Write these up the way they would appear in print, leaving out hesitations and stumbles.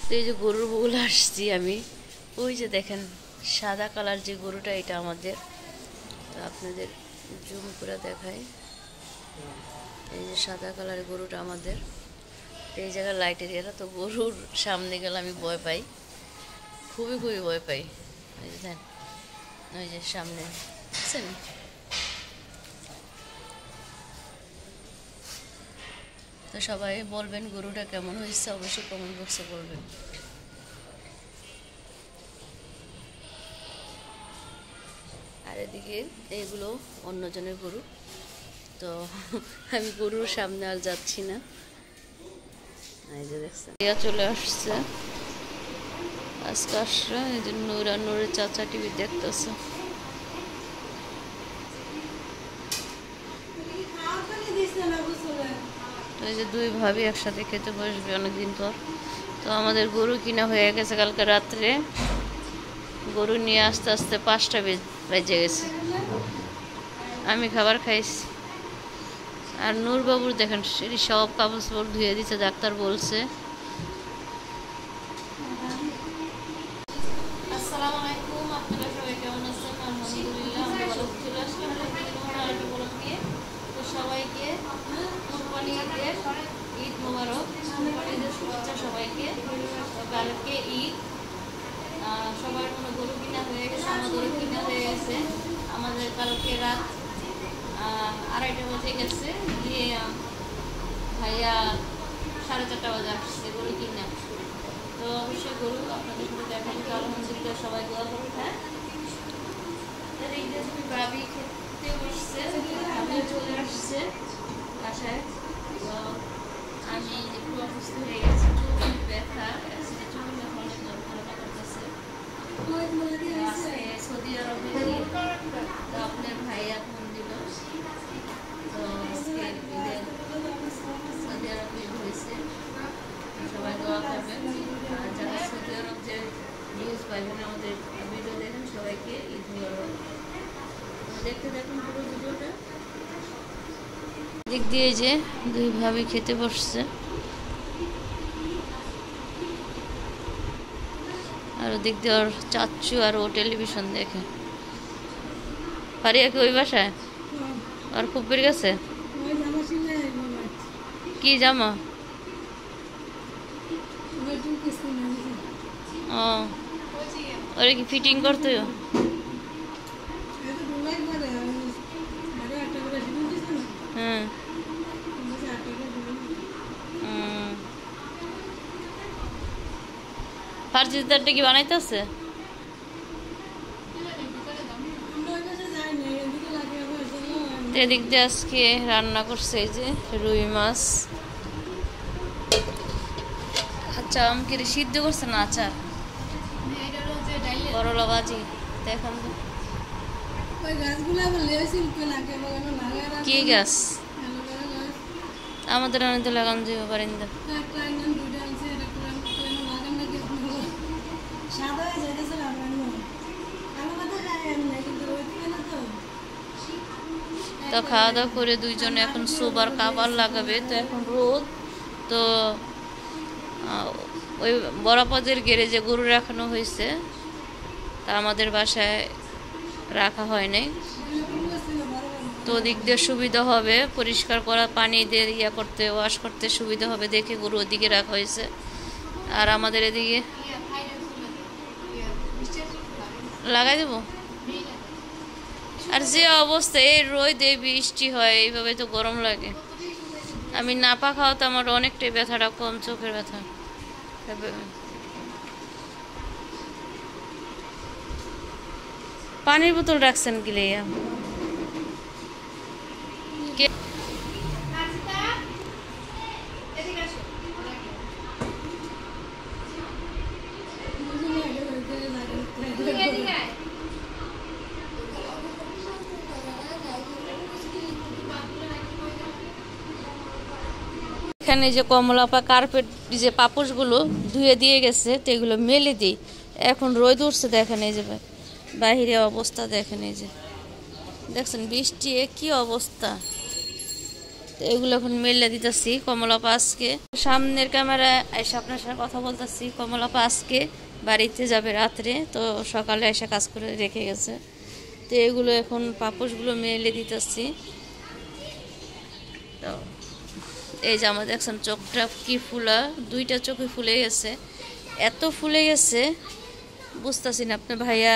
তো এই যে গরুর বউল আসছি আমি, ওই যে দেখেন সাদা কালার যে গরুটা, এটা আমাদের। তো আপনাদের জুম করে দেখাই, এই যে সাদা কালারের গরুটা আমাদের। এই জায়গায় লাইটের এরা, তো গরুর সামনে গেলে আমি ভয় পাই, খুবই খুবই ভয় পাই। ওই যে দেন, ওই যে সামনে দেখছেন। তো সবাই বলবেন গরুটা কেমন হয়েছে, অবশ্যই কমেন্ট বক্সে বলবেন। আর এদিকে এইগুলো অন্যজনের গরু, তো আমি গরুর সামনে আর যাচ্ছি না। এই যে দেখছেন চলে আসছে আজকে, আসছে এই যে নূর আর নূরের চাচা টিভি দেখতেছে। তো এই যে দুই ভাবি একসাথে খেতে বসবে অনেকদিন পর। তো আমাদের গরু কিনা হয়ে গেছে কালকে রাত্রে, গরু নিয়ে আস্তে আস্তে 5টা বেজে গেছে। আমি খাবার খাইছি। আর নূরবাবুর দেখেন সব কাপড় চোপড় ধুয়ে দিচ্ছে, ডাক্তার বলছে। আসসালামু আলাইকুম, আপনারা সবাই কেমন আছেন? আলহামদুলিল্লাহ আমরা ভালো। চলে আসলাম আরেকটা ব্লগ নিয়ে। তো সবাইকে কোরবানি ঈদের ঈদ মোবারক, কোরবানি ঈদের শুভেচ্ছা সবাইকে। তো কালকে ঈদ, সবার কোনো গরু কিনা হয়ে গেছে, আমাদেরও কিনা হয়ে গেছে। আমাদের কালকে রাত 2:30 বাজে গেছে, গিয়ে ভাইয়া 4:30 বাজে আসছে গরু কিনা। তো অবশ্যই গরু আপনাদের সাথে দেখা যাবে। আলহামদুলিল্লাহ সবাই দোয়া করুন। হ্যাঁ, ভাবি খেতে বসছে, ভাবি চলে আসছে বাসায়। তো আমি একটু অসুস্থ হয়ে গেছি, চুল ব্যথা, চুল ব্যথা অনেক ভালো করতেছে। সৌদি আরবে তো আপনার ভাইয়া ফোন দিল। তো আজকে ঈদের সৌদি আরবে হয়েছে, সবাই দোয়া করবেন। আর যারা সৌদি আরব যে নিউজ পাইবেন, আমাদের ভিডিও দেখেন, সবাইকে ঈদ মোবারক। দেখতে দেখুন পুরো ভিডিওটা। দিক দিয়ে যে দুই ভাবি খেতে বসছে, আর ওদিক দিয়ে ওর চাচ্চু আর ও টেলিভিশন দেখে। ফারিয়া কি ওই বাসায়? আর খুব বেড়ে গেছে কি জামা? ও, ওরে কি ফিটিং করতে? হ্যাঁ, ফার্জিদারটা কি বানাইতেছে? এদিক দিয়ে আজকে রান্না করছে এই যে রুই মাছ। আচ্ছা, আমাকে সিদ্ধ করছে না আচার, করলা ভাজি। দেখুন কি গাছ আমাদের অনেক লাগানো যাবে বারিন্দা। তো খাওয়া দাওয়া করে দুইজনে এখন সোবার কাবার লাগাবে। তো এখন রোদ, তো ওই বরাপদের গ্যারেজে গরু রাখানো হয়েছে, তা আমাদের বাসায় রাখা হয় নাই। তো ওদিক দিয়ে সুবিধা হবে, পরিষ্কার করা, পানি দিয়ে ইয়া করতে, ওয়াশ করতে সুবিধা হবে দেখে গরু ওদিকে রাখা হয়েছে। আর আমাদের এদিকে লাগাই দেব। আর যে অবস্থা, এই রোদ এই বৃষ্টি হয়, এইভাবে তো গরম লাগে। আমি নাপা খাওয়াতে আমার অনেকটাই ব্যথাটা কম, চোখের ব্যথা। পানির বোতল রাখছেন কি লাইয়া? এখানে যে কমলাপা কার্পেট যে পাপোশগুলো ধুয়ে দিয়ে গেছে, তো এগুলো মেলে দিই। এখন রোদ উঠছে, দেখেন এই যে বাহিরে অবস্থা, দেখেন এই যে দেখছেন বৃষ্টি কি অবস্থা। এগুলো এখন মেলে দিতেছি। কমলাপা আজকে সামনের ক্যামেরায় এসে আপনার সাথে কথা বলতেছি। কমলাপা আজকে বাড়িতে যাবে রাত্রে, তো সকালে এসে কাজ করে রেখে গেছে। তো এগুলো এখন পাপোশগুলো মেলে দিতেছি। তো এই যে আমাদের দেখছেন চোখটা কি ফুলা, দুইটা চোখে ফুলে গেছে, এত ফুলে গেছে বুঝতেছি না। আপনার ভাইয়া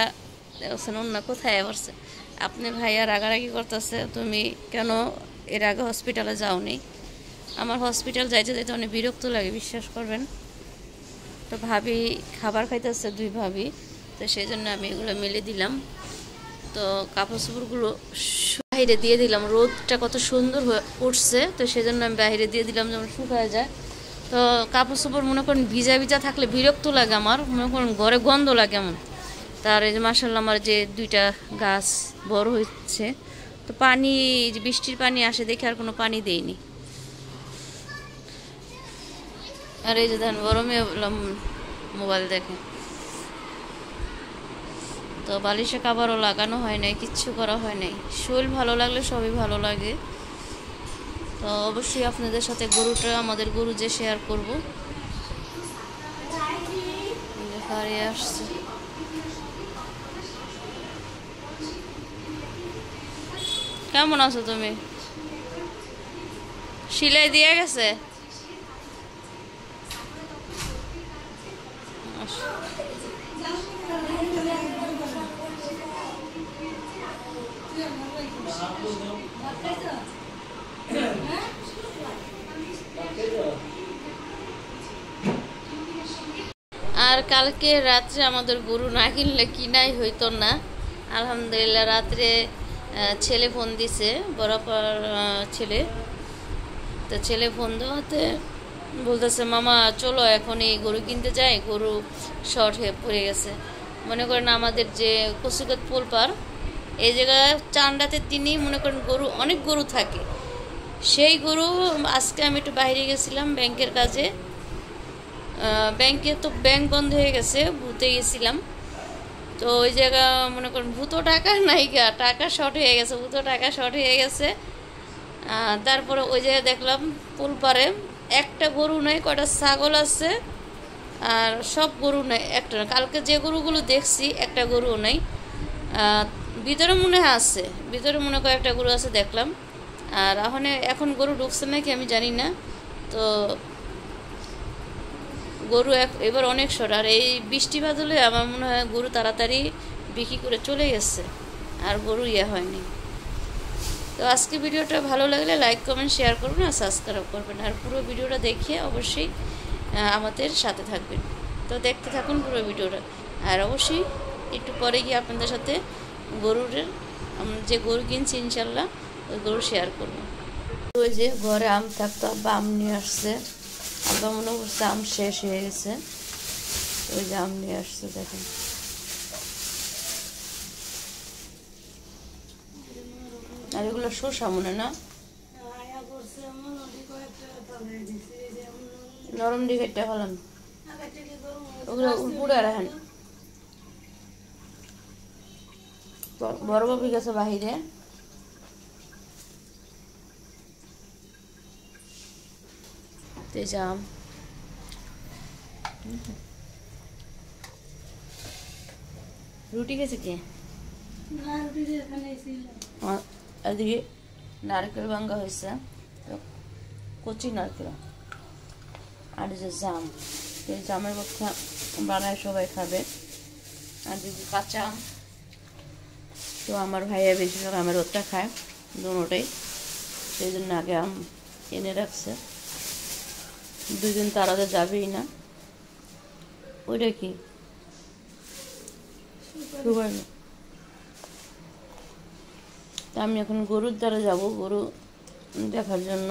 দেখছেন অন্য কোথায় পড়ছে, আপনি ভাইয়া রাগারাগি করতেছে, তুমি কেন এর আগে হসপিটালে যাওনি। আমার হসপিটাল যাইতে যাইতে অনেক বিরক্ত লাগে, বিশ্বাস করবেন। তো ভাবি খাবার খাইতেছে, দুই ভাবি, তো সেই জন্য আমি এগুলো মেলে দিলাম। তো কাপড় চোপড়গুলো বাইরে দিয়ে দিলাম, রোদটা কত সুন্দর উঠছে, তো সেই জন্য আমি বাইরে দিয়ে দিলাম যেমন শুকায় যায়। তো কাপড় চোপড় মনে করেন ভিজা ভিজা থাকলে বিরক্ত লাগে আমার, মনে করেন ঘরে গন্ধ লাগে এমন। তার এই যে মাশাআল্লাহ আমার যে দুইটা গাছ বড় হচ্ছে, তো পানি যে বৃষ্টির পানি আসে দেখে আর কোনো পানি দেয়নি। আর এই যে দেখেন গরমে মোবাইল দেখে। তো বালিশে কাবারও লাগানো হয় নাই, কিচ্ছু করা হয় নাই। শরীর ভালো লাগলে সবই ভালো লাগে। তো অবশ্যই আপনাদের সাথে গরুটা, আমাদের গরু যে শেয়ার করবো। আসছে কেমন আছো তুমি? সিলাই দিয়ে গেছে? আর কালকে রাত্রে আমাদের গরু না কিনলে কিনাই হইতো না। আলহামদুলিল্লাহ রাত্রে ছেলে ফোন দিছে, বরাবর ছেলে। তো ছেলে ফোন দেওয়াতে বলতেছে মামা চলো এখন এই গরু কিনতে যাই, গরু শর্ট হয়ে পড়ে গেছে। মনে করেন আমাদের যে কচুগত পোলপার, এই জায়গায় চান্ডাতের দিনই মনে করেন গরু, অনেক গরু থাকে। সেই গরু আজকে আমি একটু বাইরে গেছিলাম ব্যাংকের কাজে, ব্যাংকে তো ব্যাংক বন্ধ হয়ে গেছে, ভূতে গেছিলাম। তো ওই জায়গা মনে করেন ভূত টাকা নাইকা, টাকা শর্ট হয়ে গেছে, ভূত টাকা শর্ট হয়ে গেছে। তারপরে ওই জায়গায় দেখলাম পোলপারে একটা গরু নাই, কয়টা ছাগল আছে, আর সব গরু নাই একটা। কালকে যে গরুগুলো দেখছি একটা গরুও নাই। ভিতরে মনে হয় আছে, ভিতরে মনে হয় একটা গরু আছে দেখলাম। আর এখন গরু ঢুকছে নাকি আমি জানি না। তো গরু এবার অনেক শর্ট। আর এই বৃষ্টি বাদলে আমার মনে হয় গরু তাড়াতাড়ি বিক্রি করে চলে গেছে, আর গরু হয়নি। তো আজকে ভিডিওটা ভালো লাগলে লাইক কমেন্ট শেয়ার করবেন আর সাবস্ক্রাইব করবেন। আর পুরো ভিডিওটা দেখে অবশ্যই আমাদের সাথে থাকবেন। তো দেখতে থাকুন পুরো ভিডিওটা। আর অবশ্যই একটু পরে গিয়ে আপনাদের সাথে আমরা যে গরু কিনছি ইনশাল্লাহ ওই গরু শেয়ার করব। ওই যে ঘরে আম থাকতো, আব্বা আম নিয়ে আসছে। আব্বা মনে করছে আম শেষ হয়ে গেছে, ওই যে আম নিয়ে আসছে দেখেন। আর এগুলো শসা মনে না, নরম দিকে একটা হলাম, ওগুলো উপরে রাখেন। বড় বাবু গেছে বাহিরে, তেজাম রুটি গেছে কে? এদিকে নারকেল ভাঙ্গা হয়েছে, কচি নারকেল। আর যে জাম, এই জামের মধ্যে বানায় সবাই খাবে। আর যদি কাঁচা আম, তো আমার ভাইয়া বেশিরভাগ আমের রোদটা খায়, দুটোটাই। সেই জন্য আগে আম এনে রাখছে, 2 দিন তারাতে যাবেই না। ওইটা কি আমি এখন গরুর দ্বারা যাব, গরু দেখার জন্য।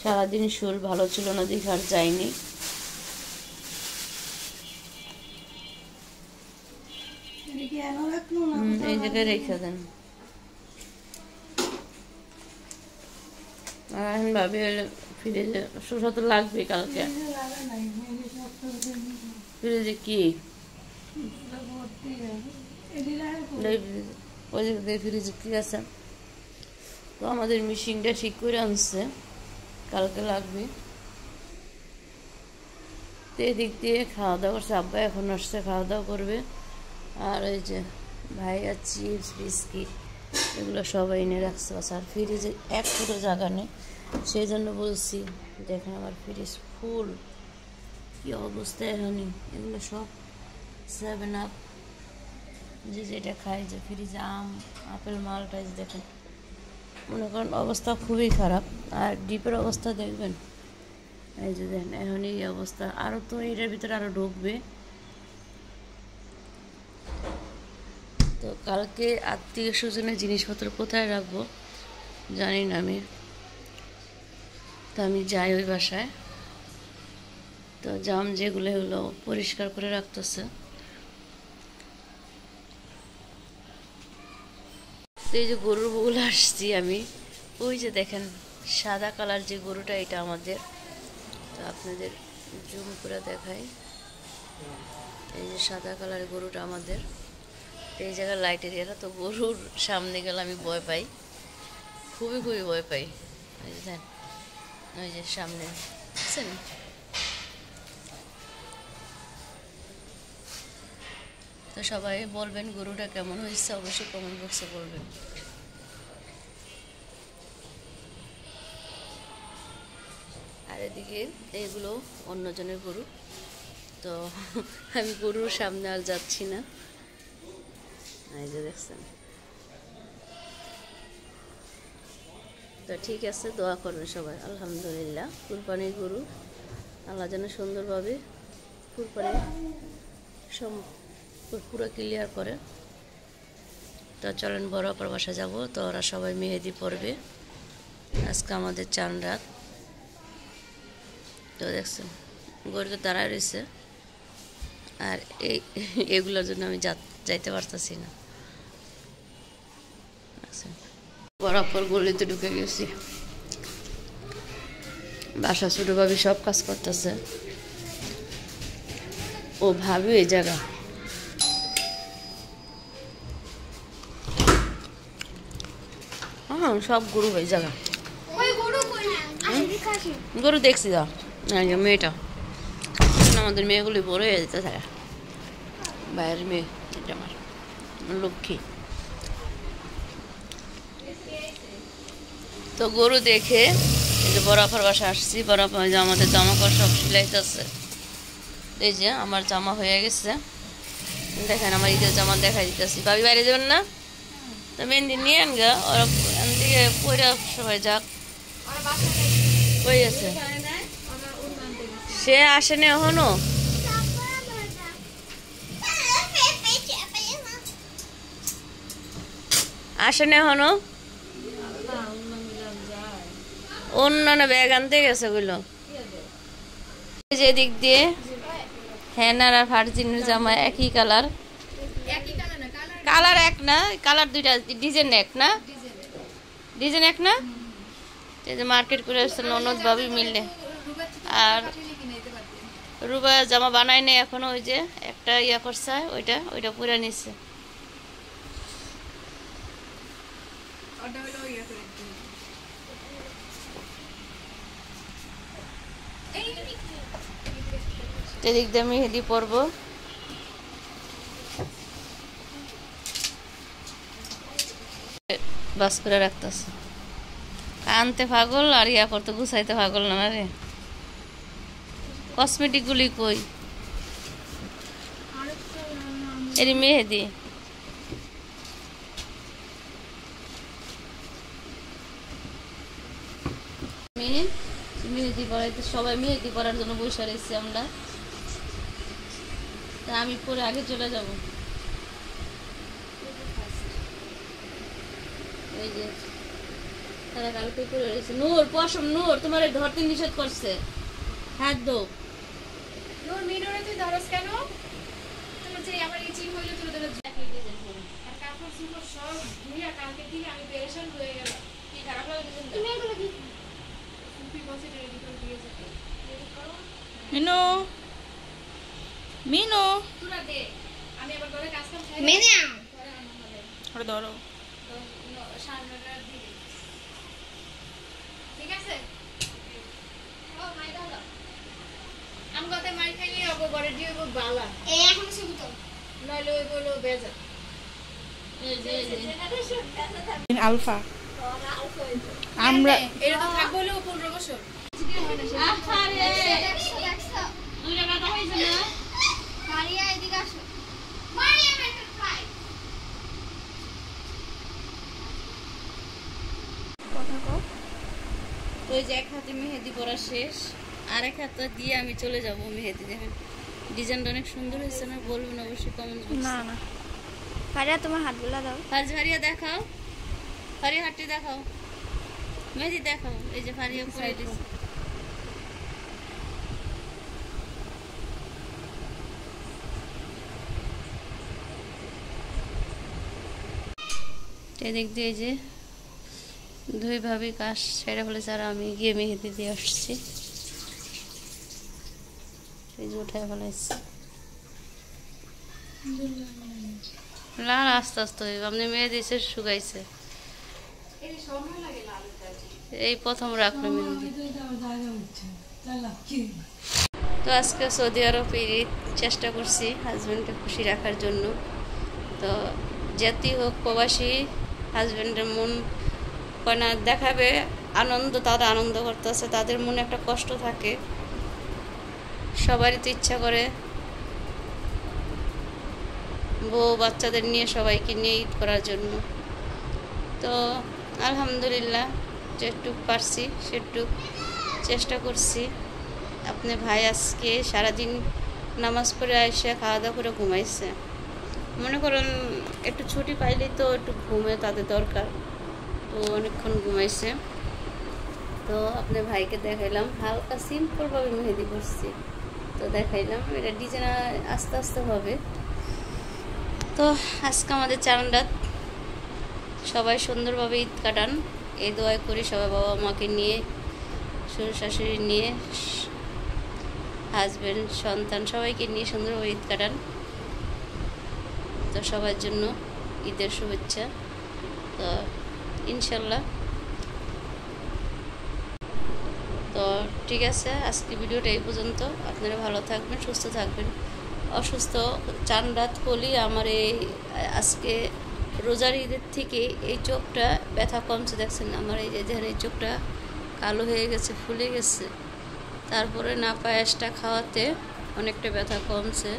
সারাদিন শরীর ভালো ছিল না, দেখার যায়নি। এই জায়গায় রেখে দেন। আর ভাবি ফ্রিজে শসা তো লাগবে কালকে। ফ্রিজে কি ওই ফ্রিজে কি আছে? তো আমাদের মেশিনটা ঠিক করে আনছে, কালকে লাগবে। তো এদিক দিয়ে খাওয়া দাওয়া করছে, আব্বা এখন আসছে, খাওয়া দাওয়া করবে। আর ওই যে ভাইয়া চিপস বিস্কিট এগুলো সবাই এনে রাখছে। আর ফ্রিজে এক ফুটো জায়গা নেই, সেই জন্য বলছি দেখেন আমার ফ্রিজ ফুল, কি অবস্থা এখনই। এগুলো সব 7 আপ, যে যেটা খাই, যে ফ্রিজে আম আপেল মালটা দেখেন, মনে করেন অবস্থা খুবই খারাপ। আর ডিপের অবস্থা দেখবেন, এই যে দেখেন এখন এই অবস্থা। আরও তো এটার ভিতরে আরও ঢুকবে। তো কালকে আত্মীয় স্বজনের জিনিসপত্র কোথায় রাখবো জানি না আমি। তো আমি যাই ওই বাসায়, তো জাম যেগুলো হলো পরিষ্কার করে রাখতেছে। তো এই যে গরুর বগুলো আসছি আমি, ওই যে দেখেন সাদা কালার যে গরুটা, এটা আমাদের। তো আপনাদের জুম করে দেখাই, এই যে সাদা কালারের গরুটা আমাদের। এই জায়গায় লাইটের এরা, তো গরুর সামনে গেলে আমি ভয় পাই, খুবই খুবই ভয় পাই। ওই যে দেন, ওই যে সামনে বুঝছেন। তো সবাই বলবেন গরুটা কেমন হয়েছে, অবশ্যই কমেন্ট বক্সে বলবেন। আর এদিকে এইগুলো অন্যজনের গরু, তো আমি গরুর সামনে আর যাচ্ছি না। এই যে দেখছেন। তো ঠিক আছে, দোয়া করবেন সবাই। আলহামদুলিল্লাহ, কুরবানির গরু আল্লাহ যেন সুন্দরভাবে কুরবানি পুরো ক্লিয়ার করে। তো চলেন বড় অপার বাসা যাবো। তো ওরা সবাই মেহেদি পরবে, আজকে আমাদের চান রাত। তো দেখছেন গরুটা দাঁড়ায় রয়েছে, আর এগুলোর জন্য আমি যাইতে পারতেছি না। বরাবর গলিতে ঢুকে গেছি, বাসা ছোট ভাবি সব কাজ করতেছে, ও ভাবি এই জায়গা। হ্যাঁ সব গরু ওই জায়গা, গরু দেখছি দা মেয়েটা। আমাদের মেয়েগুলি বড় হয়ে যেতে থাকে, বাইরের মেয়ে এটা আমার লক্ষ্মী। তো গরু দেখে এই যে বরাবর বাসা আসছি, বরাবর যে আমাদের জামা কাপড় সব সিলাইতেছে। এই যে আমার জামা হয়ে গেছে, দেখেন আমার ঈদের জামা দেখাই দিতেছি। ভাবি বাইরে যাবেন না, তো মেহেন্দি নিয়ে আন গা, ওরা দিকে পয়রা সবাই যাক। কই আছে সে, আসেনি এখনো। আসেনি এখনো, অন্য ব্যাগ আনতে গেছে গুলো। যে দিক দিয়ে হ্যানার আর ভার্জিনের জামা একই কালার, কালার এক না, কালার দুইটা, ডিজাইন এক না, ডিজাইন এক না। এই যে মার্কেট করে আসছে ননদ ভাবি মিললে। আর রুবা জামা বানাই নেই এখনো, ওই যে একটা ইয়া করছে, ওইটা পুরা নিচ্ছে। এদিক দিয়ে মেহেদি পরবো। বাস করে রাখতেছে, আনতে পাগল আর ইয়া করতে গুছাইতে পাগল না রে। কসমেটিক গুলি কই, এর মেহেদি মেহেদি পরাইতে, সবাই মেহেদি পরার জন্য বসে রয়েছি আমরা। তা আমি পরে আগে চলে যাব। এই যে তারা কালকে করে রয়েছে। নূর পশম, নূর তোমার ধরতে নিষেধ করছে, হাত দো। নূর মিনুরে তুই ধরস কেন? তোমার যে আমার এই চিন হইলো তুই ধরে দেখিয়ে দিতে হবে। আর কাপড় চোপড় সব ধুইয়া কালকে দিকে আমি পেরেশান হয়ে গেলাম। কি খারাপ লাগে দিন তুমি এগুলো কি সুপি বসে রেডি করে দিয়েছে। রেডি করো মিনু, মিনু তুরা দে, আমি আবার ঘরে কাজ কাম খাই। মিনু ধরো সামনেটা দিবি। ঠিক আছে ও মাই দাদা আমি কত মাই খাইলে হবে ঘরে দিয়ে বালা এই এখন শুধু তো নইলে ওই বলো বেজা আলফা আমরা এটা তো থাকবো হলো 15 বছর তো ওই যে এক হাতে মেহেদি পরা শেষ আর এক হাতে দিয়ে আমি চলে যাব মেহেদি দেখেন ডিজাইনটা অনেক সুন্দর হয়েছে না বলবেন অবশ্যই কমেন্ট বক্সে না না ফারিয়া তোমার হাতগুলা দাও ফারিয়া দেখাও ফারিয়া হাতটি দেখাও মেহেদি দেখাও এই যে ফারিয়া পরে দিছে এদিক দিয়ে যে দুই ভাবি কাজ সেরে ফেলেছে আর আমি গিয়ে মেহেদি দিয়ে আসছি এই যে উঠে ফেলাইছি লাল আস্তে আস্তে হইব আপনি মেহেদি সে শুকাইছে এই প্রথম রাখলো মেহেদি তো আজকে সৌদি আরব ঈদ চেষ্টা করছি হাজব্যান্ডকে খুশি রাখার জন্য তো জাতি হোক প্রবাসী হাজব্যান্ডের মন কয়না দেখাবে আনন্দ তারা আনন্দ করতেছে তাদের মনে একটা কষ্ট থাকে সবারই তো ইচ্ছা করে বউ বাচ্চাদের নিয়ে সবাইকে নিয়ে ঈদ করার জন্য তো আলহামদুলিল্লাহ যেটুক পারছি সেটুক চেষ্টা করছি আপনি ভাই আজকে সারাদিন নামাজ পড়ে এসে খাওয়া দাওয়া করে ঘুমাইছে মনে করেন একটু ছুটি পাইলেই তো একটু ঘুমে তাদের দরকার তো অনেকক্ষণ ঘুমাইছে তো আপনার ভাইকে দেখাইলাম হালকা সিম্পলভাবে মেহেদি করছি তো দেখাইলাম এটা ডিজাইন আস্তে আস্তে হবে তো আজকে আমাদের 4 রাত সবাই সুন্দরভাবে ঈদ কাটান এই দোয়া করি সবাই বাবা মাকে নিয়ে শ্বশুর শাশুড়ি নিয়ে হাজব্যান্ড সন্তান সবাইকে নিয়ে সুন্দরভাবে ঈদ কাটান তো সবার জন্য ঈদের শুভেচ্ছা তো ইনশাল্লাহ তো ঠিক আছে আজকে ভিডিওটা এই পর্যন্ত আপনারা ভালো থাকবেন সুস্থ থাকবেন অসুস্থ 4 রাত করলেই আমার এই আজকে রোজার ঈদের থেকে এই চোখটা ব্যথা কমছে দেখছেন আমার এই যে দেখেন এই চোখটা কালো হয়ে গেছে ফুলে গেছে তারপরে না পায়েসটা খাওয়াতে অনেকটা ব্যথা কমছে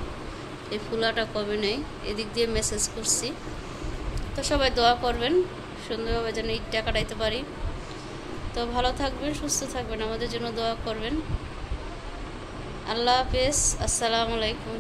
এই ফুলাটা কমে নেই এদিক দিয়ে মেসেজ করছি তো সবাই দোয়া করবেন সুন্দরভাবে যেন ঈদটা কাটাইতে পারি তো ভালো থাকবেন সুস্থ থাকবেন আমাদের জন্য দোয়া করবেন আল্লাহ হাফেজ আসসালামু আলাইকুম